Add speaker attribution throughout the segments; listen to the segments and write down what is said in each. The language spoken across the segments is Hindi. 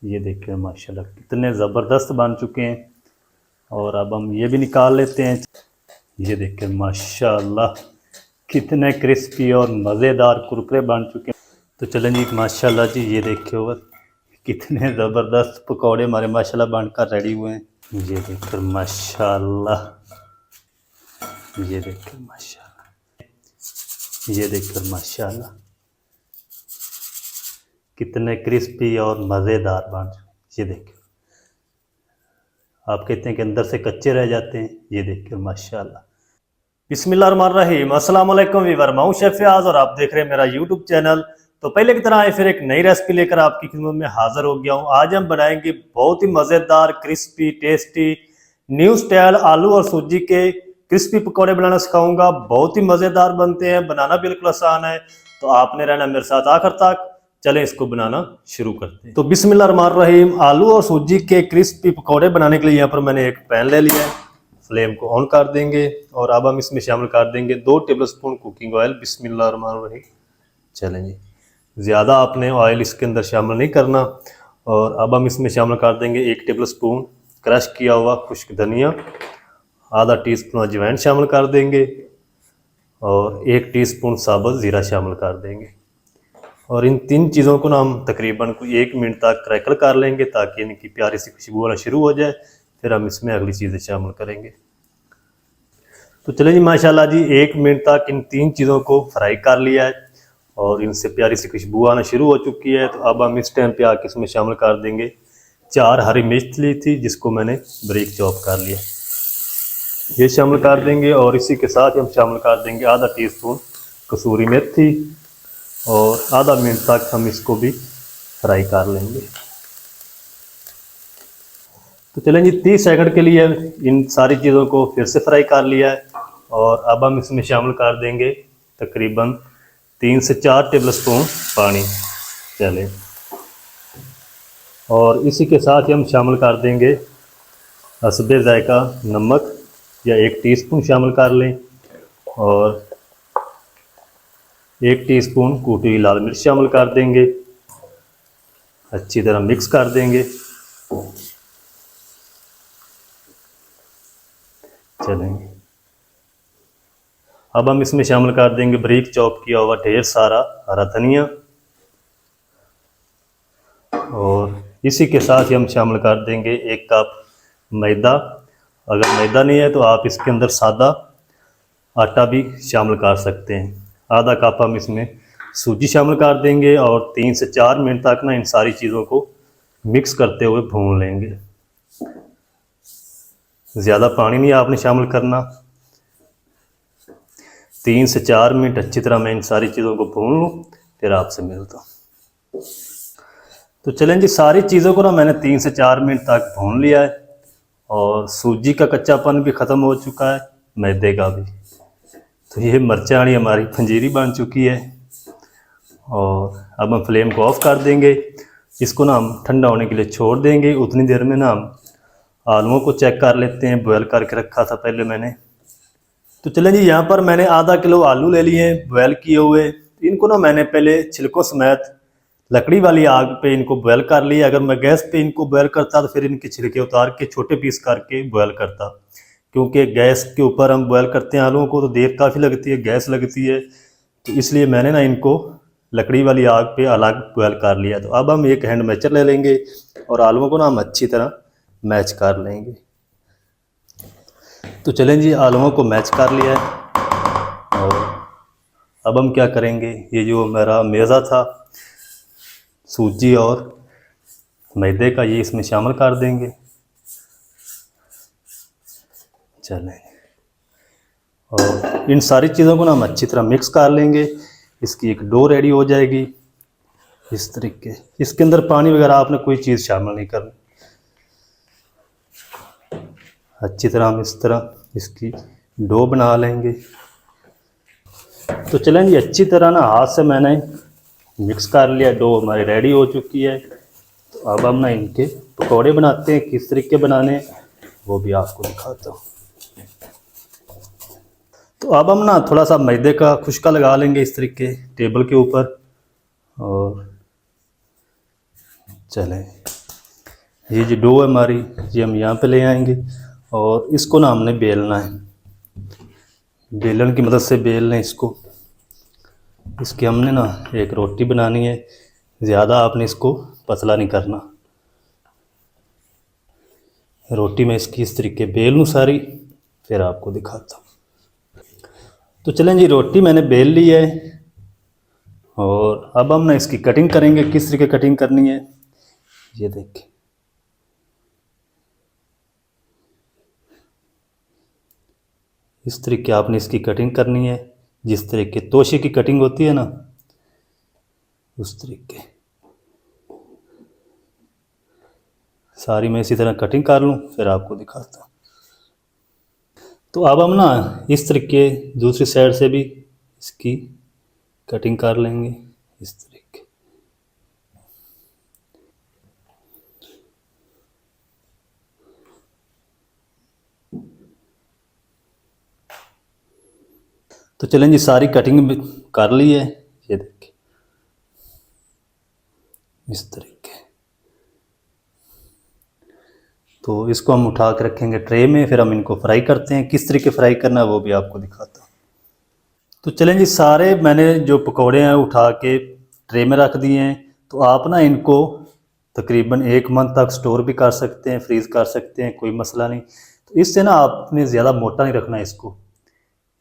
Speaker 1: ये देखिए माशाल्लाह कितने ज़बरदस्त बन चुके हैं। और अब हम ये भी निकाल लेते हैं। ये देखिए माशाल्लाह कितने क्रिस्पी और मज़ेदार कुरकुरे बन चुके हैं। तो चलें जी माशाल्लाह जी, ये देखिए और कितने ज़बरदस्त पकौड़े हमारे माशाल्लाह बनकर रेडी हुए हैं। ये देखिए माशाल्लाह, ये देखिए माशाल्लाह, ये देखिए माशाल्लाह कितने क्रिस्पी और मज़ेदार बन चुके। ये देखिए, आप कहते हैं कि अंदर से कच्चे रह जाते हैं। ये देखिए माशाल्लाह। बिस्मिल्लाहिर्रहमानिर्रहीम, अस्सलाम वालेकुम वीवर, मैं हूं शेफ फयाज और आप देख रहे हैं मेरा यूट्यूब चैनल। तो पहले की तरह आए फिर एक नई रेसिपी लेकर आपकी खिदमत में हाजिर हो गया हूं। आज हम बनाएंगे बहुत ही मज़ेदार क्रिस्पी टेस्टी न्यू स्टाइल आलू और सूजी के क्रिस्पी पकौड़े बनाना सिखाऊंगा। बहुत ही मज़ेदार बनते हैं, बनाना बिल्कुल आसान है। तो आपने रहना मेरे साथ आखिर तक। चलें इसको बनाना शुरू करते हैं। तो बिस्मिल्लाहिर्रहमानिर्रहीम, आलू और सूजी के क्रिस्पी पकौड़े बनाने के लिए यहाँ पर मैंने एक पैन ले लिया है। फ्लेम को ऑन कर देंगे और अब हम इसमें शामिल कर देंगे 2 टेबलस्पून कुकिंग ऑयल। बिस्मिल्लाहिर्रहमानिर्रहीम। चलें जी, ज़्यादा आपने ऑयल इसके अंदर शामिल नहीं करना। और अब हम इसमें शामिल कर देंगे 1 टेबलस्पून क्रश किया हुआ खुश्क धनिया, आधा टीस्पून अजवाइन शामिल कर देंगे और 1 टीस्पून साबुत ज़ीरा शामिल कर देंगे। और इन 3 चीज़ों को ना हम तकरीबन कोई 1 मिनट तक क्रैकल कर लेंगे ताकि इनकी प्यारी सी खुशबू आना शुरू हो जाए। फिर हम इसमें अगली चीज़ें शामिल करेंगे। तो चलिए जी माशाल्लाह जी, 1 मिनट तक इन 3 चीज़ों को फ्राई कर लिया है और इनसे प्यारी सी खुशबू आना शुरू हो चुकी है। तो अब हम इस टाइम पे आके इसमें शामिल कर देंगे 4 हरी मिर्च ली थी जिसको मैंने बारीक चॉप कर लिया, ये शामिल कर देंगे। और इसी के साथ हम शामिल कर देंगे आधा टीस्पून कसूरी मेथी और आधा मिनट तक हम इसको भी फ्राई कर लेंगे। तो चलें जी, 30 सेकंड के लिए इन सारी चीज़ों को फिर से फ्राई कर लिया है और अब हम इसमें शामिल कर देंगे तकरीबन 3 से 4 टेबलस्पून पानी। चलें, और इसी के साथ ही हम शामिल कर देंगे हस्बे ज़ायका नमक या 1 टीस्पून शामिल कर लें और 1 टीस्पून कूटी हुई लाल मिर्च शामिल कर देंगे। अच्छी तरह मिक्स कर देंगे। चलेंगे, अब हम इसमें शामिल कर देंगे बारीक चॉप किया हुआ ढेर सारा हरा धनिया और इसी के साथ ही हम शामिल कर देंगे 1 कप मैदा। अगर मैदा नहीं है तो आप इसके अंदर सादा आटा भी शामिल कर सकते हैं। आधा कप हम इसमें सूजी शामिल कर देंगे और 3 से 4 मिनट तक ना इन सारी चीज़ों को मिक्स करते हुए भून लेंगे। ज़्यादा पानी नहीं आपने शामिल करना। 3 से 4 मिनट अच्छी तरह मैं इन सारी चीज़ों को भून लूँ, फिर आपसे मिलता हूँ। तो चलें जी, सारी चीज़ों को ना मैंने 3 से 4 मिनट तक भून लिया है और सूजी का कच्चापन भी ख़त्म हो चुका है, मैदे का भी। तो ये मिर्चानी हमारी पंजीरी बन चुकी है और अब हम फ्लेम को ऑफ कर देंगे। इसको ना हम ठंडा होने के लिए छोड़ देंगे। उतनी देर में ना हम आलूओं को चेक कर लेते हैं, बॉयल करके रखा था पहले मैंने। तो चलें जी, यहाँ पर मैंने आधा किलो आलू ले लिए हैं बॉयल किए हुए। इनको ना मैंने पहले छिलकों समेत लकड़ी वाली आग पे इनको बॉयल कर लिया। अगर मैं गैस पे इनको बॉयल करता तो फिर इनके छिलके उतार के छोटे पीस करके बॉयल करता, क्योंकि गैस के ऊपर हम बॉयल करते हैं आलूओं को तो देर काफ़ी लगती है, गैस लगती है। तो इसलिए मैंने ना इनको लकड़ी वाली आग पे अलग बॉयल कर लिया। तो अब हम 1 हैंड मैचर ले लेंगे और आलूओं को ना हम अच्छी तरह मैच कर लेंगे। तो चलें जी, आलूओं को मैच कर लिया है और अब हम क्या करेंगे, ये जो मेरा मेज़ा था सूजी और मैदे का, ये इसमें शामिल कर देंगे। चलें, और इन सारी चीज़ों को ना हम अच्छी तरह मिक्स कर लेंगे। इसकी एक डो रेडी हो जाएगी इस तरीके। इसके अंदर पानी वगैरह आपने कोई चीज़ शामिल नहीं करनी। अच्छी तरह हम इस तरह इसकी डो बना लेंगे। तो चलें जी, अच्छी तरह ना हाथ से मैंने मिक्स कर लिया, डो हमारी रेडी हो चुकी है। तो अब हम ना इनके पकौड़े बनाते हैं। किस तरीके बनाने वो भी आपको दिखाता हूँ। तो अब हम ना थोड़ा सा मैदे का खुशका लगा लेंगे इस तरीके टेबल के ऊपर। और चलें, ये जो डो है हमारी, ये हम यहाँ पे ले आएंगे और इसको ना हमने बेलना है। बेलन की मदद से बेल लें इसको। इसकी हमने ना एक रोटी बनानी है, ज़्यादा आपने इसको पतला नहीं करना। रोटी में इसकी इस तरीके बेल लूँ सारी, फिर आपको दिखाता हूँ। तो चलें जी, रोटी मैंने बेल ली है और अब हम ना इसकी कटिंग करेंगे। किस तरीके कटिंग करनी है ये देखें। इस तरीके आपने इसकी कटिंग करनी है, जिस तरीके तोशे की कटिंग होती है ना, उस तरीके सारी मैं इसी तरह कटिंग कर लूँ, फिर आपको दिखाता हूँ। तो अब हम ना इस तरीके दूसरी साइड से भी इसकी कटिंग कर लेंगे इस तरीके। तो चलें जी, सारी कटिंग कर ली है, ये देखिए इस तरीके। तो इसको हम उठा के रखेंगे ट्रे में, फिर हम इनको फ्राई करते हैं। किस तरीके फ्राई करना है वो भी आपको दिखाता हूँ। तो चलें जी, सारे मैंने जो पकौड़े हैं उठा के ट्रे में रख दिए हैं। तो आप ना इनको तकरीबन 1 मंथ तक स्टोर भी कर सकते हैं, फ्रीज़ कर सकते हैं, कोई मसला नहीं। तो इससे ना आपने ज़्यादा मोटा नहीं रखना है इसको,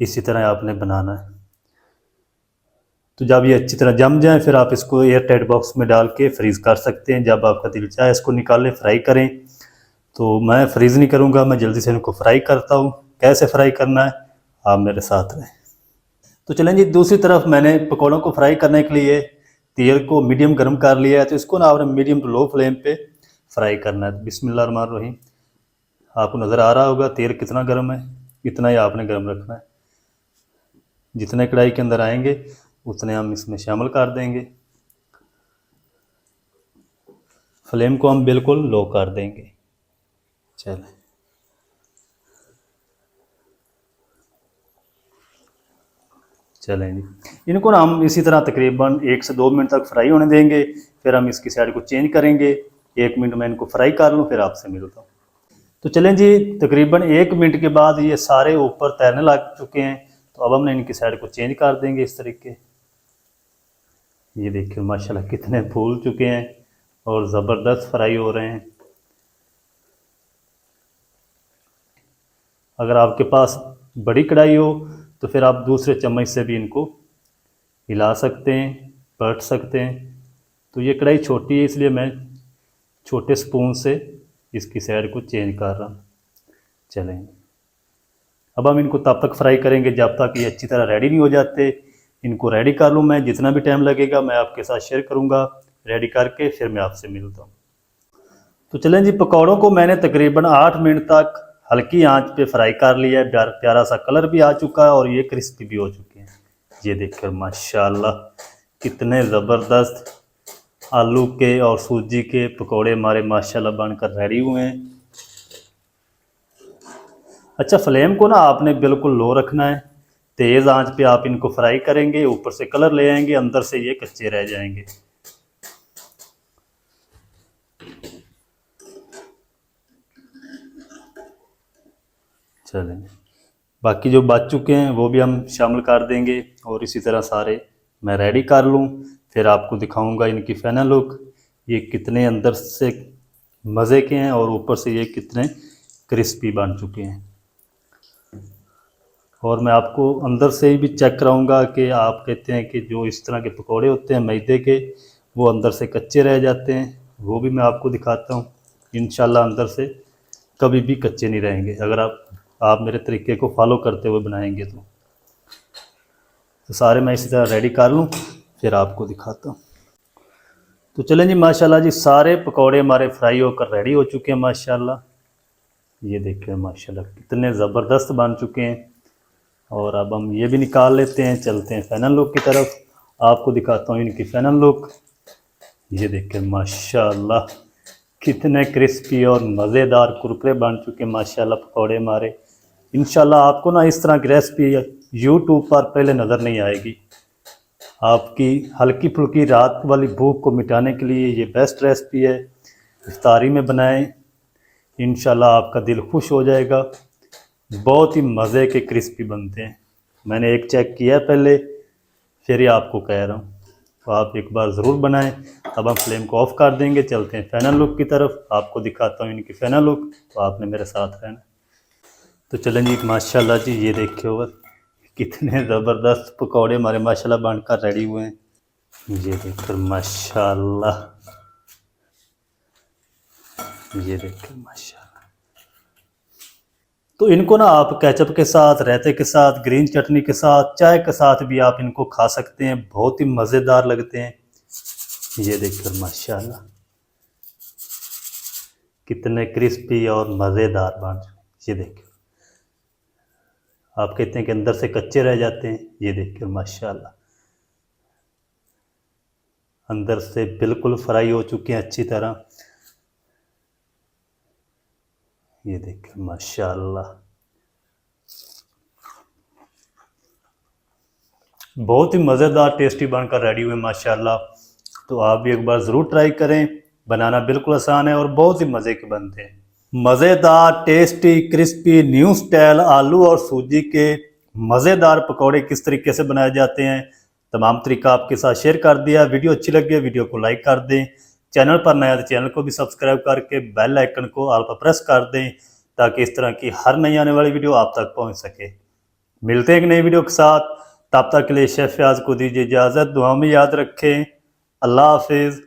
Speaker 1: इसी तरह आपने बनाना है। तो जब ये अच्छी तरह जम जाए फिर आप इसको एयर टाइट बॉक्स में डाल के फ्रीज़ कर सकते हैं। जब आपका दिल चाहे इसको निकालें, फ्राई करें। तो मैं फ्रीज़ नहीं करूँगा, मैं जल्दी से इनको फ्राई करता हूँ। कैसे फ्राई करना है आप मेरे साथ रहें। तो चलें जी, दूसरी तरफ मैंने पकौड़ों को फ्राई करने के लिए तेल को मीडियम गर्म कर लिया है। तो इसको ना आपने मीडियम टू लो फ्लेम पे फ्राई करना है। बिस्मिल्लाहिर्रहमानिर्रहीम। आपको नज़र आ रहा होगा तेल कितना गर्म है, इतना ही आपने गर्म रखना है। जितने कढ़ाई के अंदर आएंगे उतने हम इसमें शामिल कर देंगे। फ्लेम को हम बिल्कुल लो कर देंगे। चलें, चलें जी, इनको ना हम इसी तरह तकरीबन 1 से 2 मिनट तक फ्राई होने देंगे। फिर हम इसकी साइड को चेंज करेंगे। 1 मिनट में इनको फ्राई कर लूँ, फिर आपसे मिलता हूँ। तो चलें जी, तकरीबन 1 मिनट के बाद ये सारे ऊपर तैरने लग चुके हैं। तो अब हमने इनकी साइड को चेंज कर देंगे इस तरीके। ये देखिए माशाल्लाह कितने फूल चुके हैं और ज़बरदस्त फ्राई हो रहे हैं। अगर आपके पास बड़ी कढ़ाई हो तो फिर आप दूसरे चम्मच से भी इनको हिला सकते हैं, पलट सकते हैं। तो ये कढ़ाई छोटी है इसलिए मैं छोटे स्पून से इसकी साइड को चेंज कर रहा हूँ। चलें, अब हम इनको तब तक फ्राई करेंगे जब तक ये अच्छी तरह रेडी नहीं हो जाते। इनको रेडी कर लूँ मैं, जितना भी टाइम लगेगा मैं आपके साथ शेयर करूँगा। रेडी करके फिर मैं आपसे मिलता हूँ। तो चलें जी, पकौड़ों को मैंने तकरीबन 8 मिनट तक हल्की आंच पे फ्राई कर लिया है। प्यारा सा कलर भी आ चुका है और ये क्रिस्पी भी हो चुके हैं। ये देखकर माशाल्लाह कितने ज़बरदस्त आलू के और सूजी के पकौड़े हमारे माशाल्लाह बनकर रेडी हुए हैं। अच्छा, फ्लेम को ना आपने बिल्कुल लो रखना है। तेज़ आंच पे आप इनको फ्राई करेंगे, ऊपर से कलर ले आएंगे, अंदर से ये कच्चे रह जाएंगे। चलें, बाकी जो बच चुके हैं वो भी हम शामिल कर देंगे और इसी तरह सारे मैं रेडी कर लूँ, फिर आपको दिखाऊंगा इनकी फाइनल लुक। ये कितने अंदर से मज़े के हैं और ऊपर से ये कितने क्रिस्पी बन चुके हैं। और मैं आपको अंदर से ही भी चेक कराऊंगा कि आप कहते हैं कि जो इस तरह के पकोड़े होते हैं मैदे के, वो अंदर से कच्चे रह जाते हैं, वो भी मैं आपको दिखाता हूँ। इंशाल्लाह अंदर से कभी भी कच्चे नहीं रहेंगे अगर आप मेरे तरीके को फॉलो करते हुए बनाएंगे। तो सारे मैं इसी तरह रेडी कर लूँ, फिर आपको दिखाता हूँ। तो चलें जी, माशाल्लाह जी सारे पकोड़े हमारे फ्राई होकर रेडी हो चुके हैं माशाल्लाह। ये देखिए माशाल्लाह कितने ज़बरदस्त बन चुके हैं। और अब हम ये भी निकाल लेते हैं, चलते हैं फाइनल लुक की तरफ। आपको दिखाता हूँ इनकी फाइनल लुक। ये देखिए माशाल्लाह कितने क्रिस्पी और मज़ेदार कुरकुरे बन चुके हैं माशाल्लाह पकौड़े हमारे। इंशाल्लाह आपको ना इस तरह की रेसिपी यूट्यूब पर पहले नज़र नहीं आएगी। आपकी हल्की फुल्की रात वाली भूख को मिटाने के लिए ये बेस्ट रेसिपी है। इफ्तारी में बनाएं, इंशाल्लाह आपका दिल खुश हो जाएगा। बहुत ही मज़े के क्रिस्पी बनते हैं। मैंने एक चेक किया पहले, फिर ही आपको कह रहा हूँ, तो आप एक बार ज़रूर बनाएं। अब हम फ्लेम को ऑफ कर देंगे, चलते हैं फाइनल लुक की तरफ। आपको दिखाता हूँ इनकी फाइनल लुक, तो आपने मेरे साथ रहना। तो चलें जी, माशाल्लाह जी, ये देखिए ओवर कितने ज़बरदस्त पकौड़े हमारे माशाल्लाह बनकर रेडी हुए हैं। ये देखकर माशाल्लाह, ये देखिए माशाल्लाह। तो इनको ना आप केचप के साथ, रायते के साथ, ग्रीन चटनी के साथ, चाय के साथ भी आप इनको खा सकते हैं, बहुत ही मज़ेदार लगते हैं। ये देखिए माशाल्लाह कितने क्रिस्पी और मज़ेदार बन। ये देखिए, आप कहते हैं कि अंदर से कच्चे रह जाते हैं, ये देखिए माशाल्लाह अंदर से बिल्कुल फ्राई हो चुके हैं अच्छी तरह। ये देखिए माशाल्लाह बहुत ही मज़ेदार टेस्टी बनकर रेडी हुए माशाल्लाह। तो आप भी एक बार ज़रूर ट्राई करें, बनाना बिल्कुल आसान है और बहुत ही मज़े के बनते हैं। मज़ेदार, टेस्टी, क्रिस्पी, न्यू स्टाइल आलू और सूजी के मज़ेदार पकौड़े किस तरीके से बनाए जाते हैं, तमाम तरीका आपके साथ शेयर कर दिया। वीडियो अच्छी लगी है वीडियो को लाइक कर दें, चैनल पर नया तो चैनल को भी सब्सक्राइब करके बेल आइकन को ऑल पर प्रेस कर दें, ताकि इस तरह की हर नई आने वाली वीडियो आप तक पहुँच सके। मिलते हैं एक नई वीडियो के साथ, तब तक के लिए शेफ फयाज को दीजिए इजाज़त। दुआ में याद रखें। अल्लाह हाफिज़।